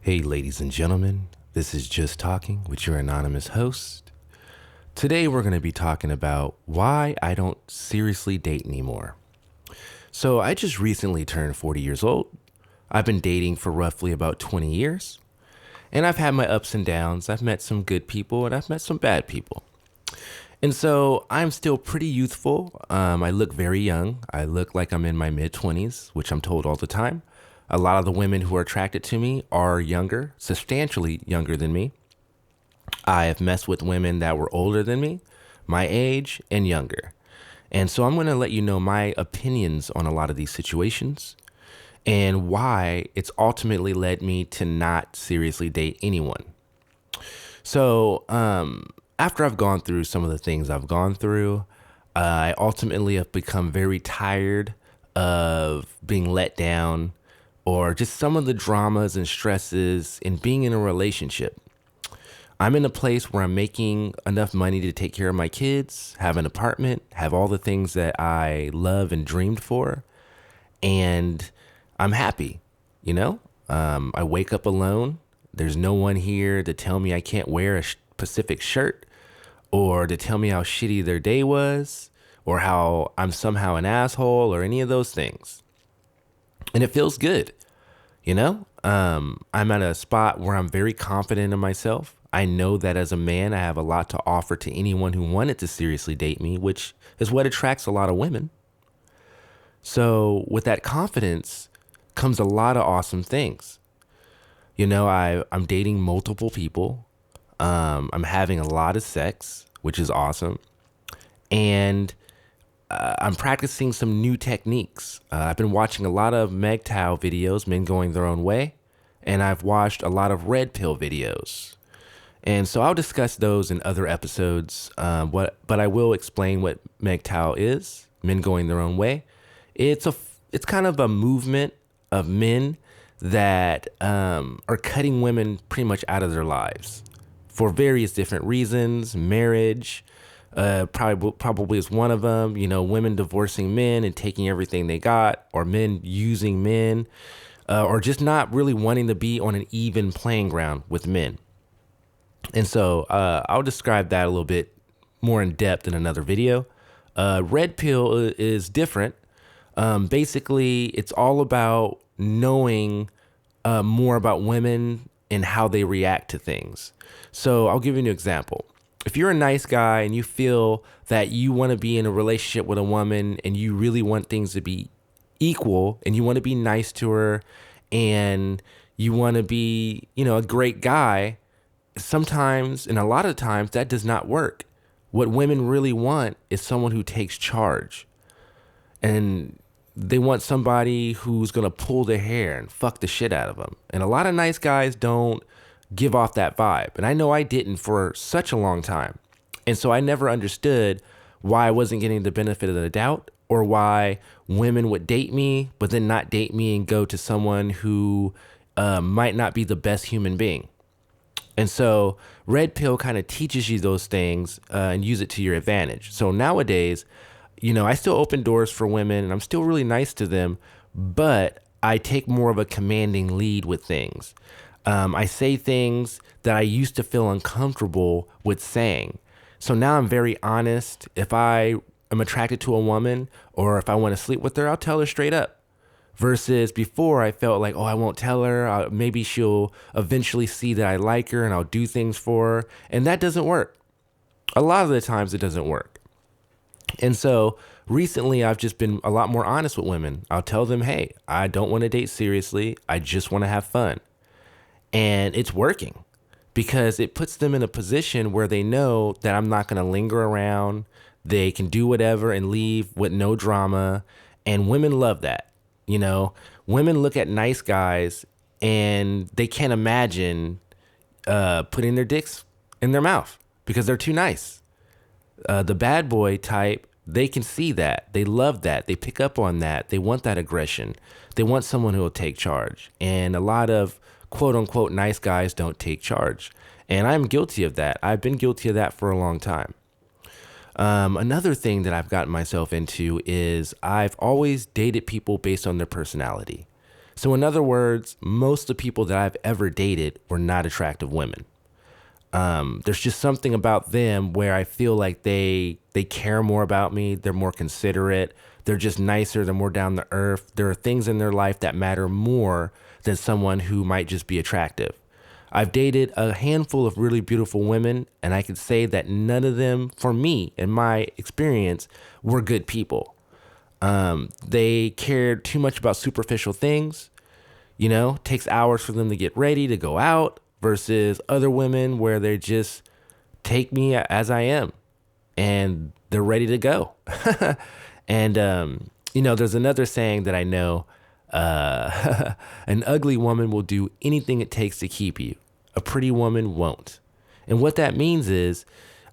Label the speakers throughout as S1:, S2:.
S1: Hey, ladies and gentlemen, this is Just Talking with your anonymous host. Today, we're going to be talking about why I don't seriously date anymore. So, I just recently turned 40 years old. I've been dating for roughly about 20 years, and I've had my ups and downs. I've met some good people, and I've met some bad people. And so, I'm still pretty youthful. I look very young. I look like I'm in my mid 20s, which I'm told all the time. A lot of the women who are attracted to me are younger, substantially younger than me. I have messed with women that were older than me, my age, and younger. And so I'm going to let you know my opinions on a lot of these situations and why it's ultimately led me to not seriously date anyone. So, after I've gone through some of the things I've gone through, I ultimately have become very tired of being let down or just some of the dramas and stresses in being in a relationship. I'm in a place where I'm making enough money to take care of my kids, have an apartment, have all the things that I love and dreamed for, and I'm happy, you know? I wake up alone. There's no one here to tell me I can't wear a specific shirt or to tell me how shitty their day was or how I'm somehow an asshole or any of those things. And it feels good, you know? I'm at a spot where I'm very confident in myself. I know that as a man, I have a lot to offer to anyone who wanted to seriously date me, which is what attracts a lot of women. So, with that confidence comes a lot of awesome things. You know, I'm dating multiple people. I'm having a lot of sex, which is awesome. And I'm practicing some new techniques. I've been watching a lot of MGTOW videos, Men Going Their Own Way, and I've watched a lot of Red Pill videos. And so I'll discuss those in other episodes, but I will explain what MGTOW is, Men Going Their Own Way. It's kind of a movement of men that are cutting women pretty much out of their lives for various different reasons. Marriage probably is one of them. You know, women divorcing men and taking everything they got, or men using men, or just not really wanting to be on an even playing ground with men. And so I'll describe that a little bit more in depth in another video. Red Pill is different. Basically, it's all about knowing more about women and how they react to things. So I'll give you an example. If you're a nice guy and you feel that you want to be in a relationship with a woman and you really want things to be equal and you want to be nice to her and you want to be, you know, a great guy, sometimes and a lot of times that does not work. What women really want is someone who takes charge. And they want somebody who's going to pull their hair and fuck the shit out of them. And a lot of nice guys don't give off that vibe. And I know I didn't for such a long time. And so I never understood why I wasn't getting the benefit of the doubt or why women would date me, but then not date me and go to someone who might not be the best human being. And so Red Pill kind of teaches you those things and use it to your advantage. So nowadays, you know, I still open doors for women and I'm still really nice to them, but I take more of a commanding lead with things. I say things that I used to feel uncomfortable with saying. So now I'm very honest. If I am attracted to a woman or if I want to sleep with her, I'll tell her straight up. Versus before, I felt like, oh, I won't tell her. Maybe she'll eventually see that I like her and I'll do things for her. And that doesn't work. A lot of the times it doesn't work. And so recently I've just been a lot more honest with women. I'll tell them, hey, I don't want to date seriously. I just want to have fun. And it's working because it puts them in a position where they know that I'm not going to linger around. They can do whatever and leave with no drama. And women love that. You know, women look at nice guys and they can't imagine putting their dicks in their mouth because they're too nice. The bad boy type, they can see that. They love that. They pick up on that. They want that aggression. They want someone who will take charge. And a lot of quote unquote nice guys don't take charge. And I'm guilty of that. I've been guilty of that for a long time. Another thing that I've gotten myself into is I've always dated people based on their personality. So in other words, most of the people that I've ever dated were not attractive women. There's just something about them where I feel like they care more about me. They're more considerate. They're just nicer. They're more down to earth. There are things in their life that matter more than someone who might just be attractive. I've dated a handful of really beautiful women, and I can say that none of them, for me, in my experience, were good people. They cared too much about superficial things. Takes hours for them to get ready to go out versus other women where they just take me as I am and they're ready to go. And, there's another saying that I know, an ugly woman will do anything it takes to keep you. A pretty woman won't. And what that means is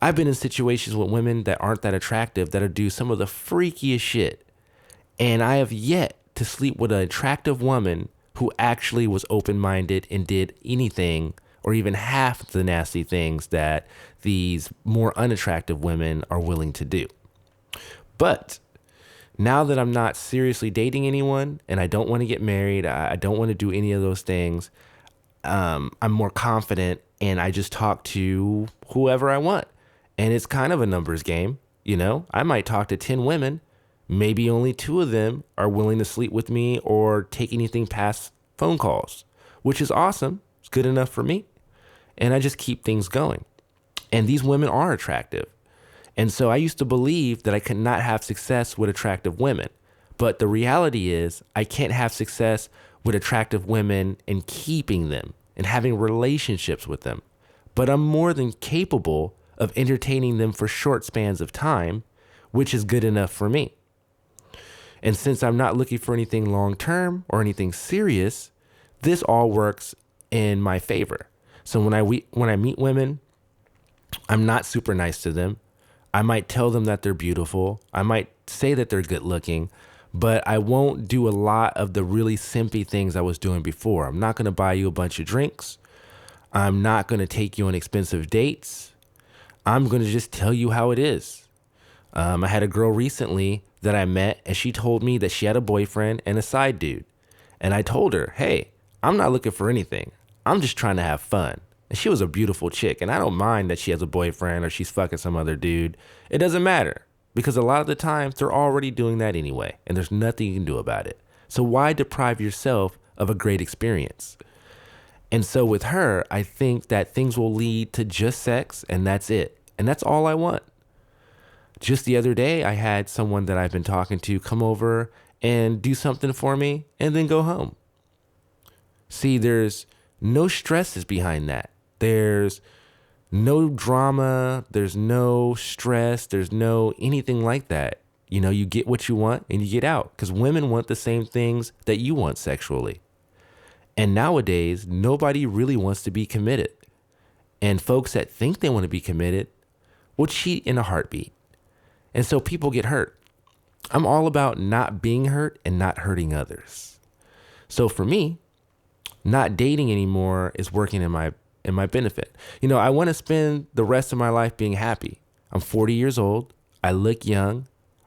S1: I've been in situations with women that aren't that attractive that do some of the freakiest shit. And I have yet to sleep with an attractive woman who actually was open-minded and did anything or even half the nasty things that these more unattractive women are willing to do. But now that I'm not seriously dating anyone and I don't want to get married, I don't want to do any of those things, I'm more confident and I just talk to whoever I want. And it's kind of a numbers game. I might talk to 10 women. Maybe only 2 of them are willing to sleep with me or take anything past phone calls, which is awesome. It's good enough for me. And I just keep things going. And these women are attractive. And so I used to believe that I could not have success with attractive women. But the reality is I can't have success with attractive women and keeping them and having relationships with them. But I'm more than capable of entertaining them for short spans of time, which is good enough for me. And since I'm not looking for anything long-term or anything serious, this all works in my favor. So when I meet women, I'm not super nice to them. I might tell them that they're beautiful. I might say that they're good looking, but I won't do a lot of the really simpy things I was doing before. I'm not going to buy you a bunch of drinks. I'm not going to take you on expensive dates. I'm going to just tell you how it is. I had a girl recently that I met, and she told me that she had a boyfriend and a side dude. And I told her, hey, I'm not looking for anything. I'm just trying to have fun. And she was a beautiful chick, and I don't mind that she has a boyfriend or she's fucking some other dude. It doesn't matter, because a lot of the times they're already doing that anyway, and there's nothing you can do about it. So why deprive yourself of a great experience? And so with her, I think that things will lead to just sex, and that's it. And that's all I want. Just the other day, I had someone that I've been talking to come over and do something for me and then go home. See, there's no stresses behind that. There's no drama. There's no stress. There's no anything like that. You get what you want and you get out, because women want the same things that you want sexually. And nowadays, nobody really wants to be committed. And folks that think they want to be committed will cheat in a heartbeat. And so people get hurt. I'm all about not being hurt and not hurting others. So for me, not dating anymore is working in my benefit. I want to spend the rest of my life being happy. I'm 40 years old. I look young.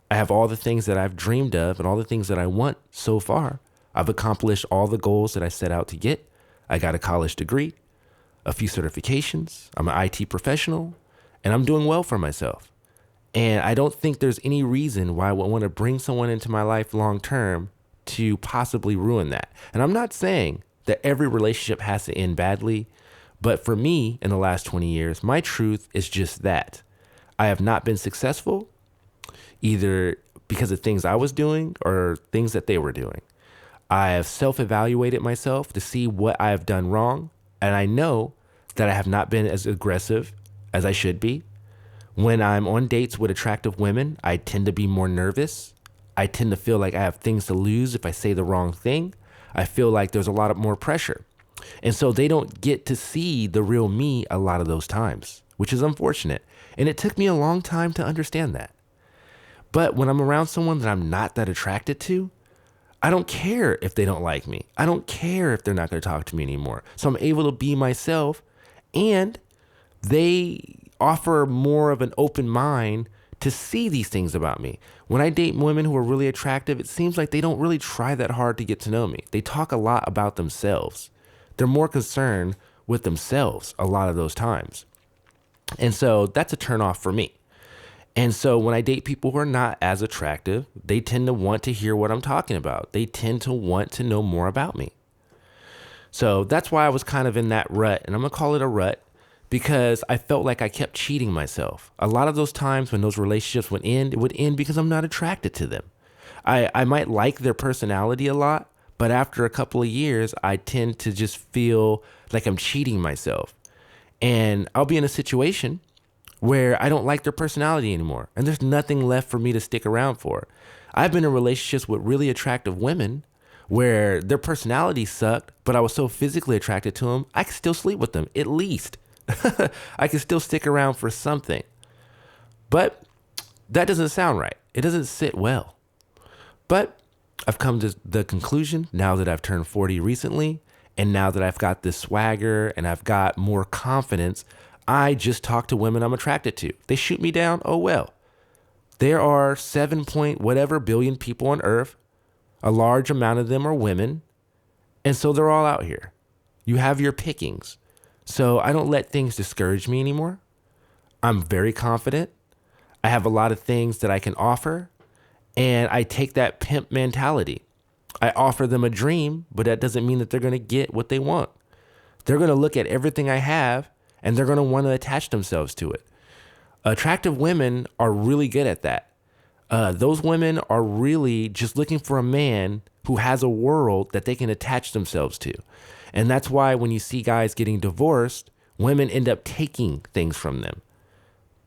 S1: I have all the things that I've dreamed of and all the things that I want so far. I've accomplished all the goals that I set out to get. I got a college degree, a few certifications. I'm an IT professional, and I'm doing well for myself. And I don't think there's any reason why I would want to bring someone into my life long term to possibly ruin that. And I'm not saying that every relationship has to end badly, but for me, in the last 20 years, my truth is just that. I have not been successful, either because of things I was doing or things that they were doing. I have self-evaluated myself to see what I have done wrong, and I know that I have not been as aggressive as I should be. When I'm on dates with attractive women, I tend to be more nervous. I tend to feel like I have things to lose if I say the wrong thing. I feel like there's a lot of more pressure. And so they don't get to see the real me a lot of those times, which is unfortunate. And it took me a long time to understand that. But when I'm around someone that I'm not that attracted to, I don't care if they don't like me. I don't care if they're not going to talk to me anymore. So I'm able to be myself, and they offer more of an open mind to see these things about me. When I date women who are really attractive, it seems like they don't really try that hard to get to know me. They talk a lot about themselves. They're more concerned with themselves a lot of those times. And so that's a turnoff for me. And so when I date people who are not as attractive, they tend to want to hear what I'm talking about. They tend to want to know more about me. So that's why I was kind of in that rut, and I'm going to call it a rut, because I felt like I kept cheating myself. A lot of those times when those relationships would end, it would end because I'm not attracted to them. I might like their personality a lot, but after a couple of years, I tend to just feel like I'm cheating myself. And I'll be in a situation where I don't like their personality anymore, and there's nothing left for me to stick around for. I've been in relationships with really attractive women where their personality sucked, but I was so physically attracted to them, I could still sleep with them, at least. I can still stick around for something. But that doesn't sound right. It doesn't sit well. But I've come to the conclusion, now that I've turned 40 recently, and now that I've got this swagger and I've got more confidence, I just talk to women I'm attracted to. They shoot me down, oh well. There are 7 point whatever billion people on earth. A large amount of them are women. And so they're all out here. You have your pickings. So I don't let things discourage me anymore. I'm very confident. I have a lot of things that I can offer. And I take that pimp mentality. I offer them a dream, but that doesn't mean that they're going to get what they want. They're going to look at everything I have, and they're going to want to attach themselves to it. Attractive women are really good at that. Those women are really just looking for a man who has a world that they can attach themselves to. And that's why when you see guys getting divorced, women end up taking things from them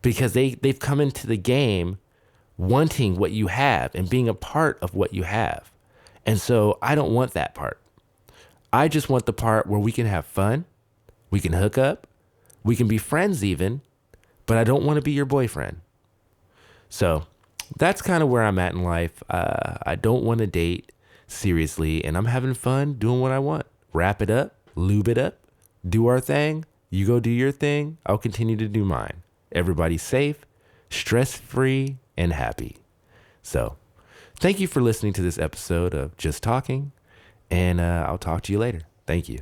S1: because they've come into the game wanting what you have and being a part of what you have. And so I don't want that part. I just want the part where we can have fun, we can hook up, we can be friends even, but I don't want to be your boyfriend. So that's kind of where I'm at in life. I don't want to date seriously, and I'm having fun doing what I want. Wrap it up, lube it up, do our thing. You go do your thing. I'll continue to do mine. Everybody's safe, stress-free, and happy. So thank you for listening to this episode of Just Talking, and I'll talk to you later. Thank you.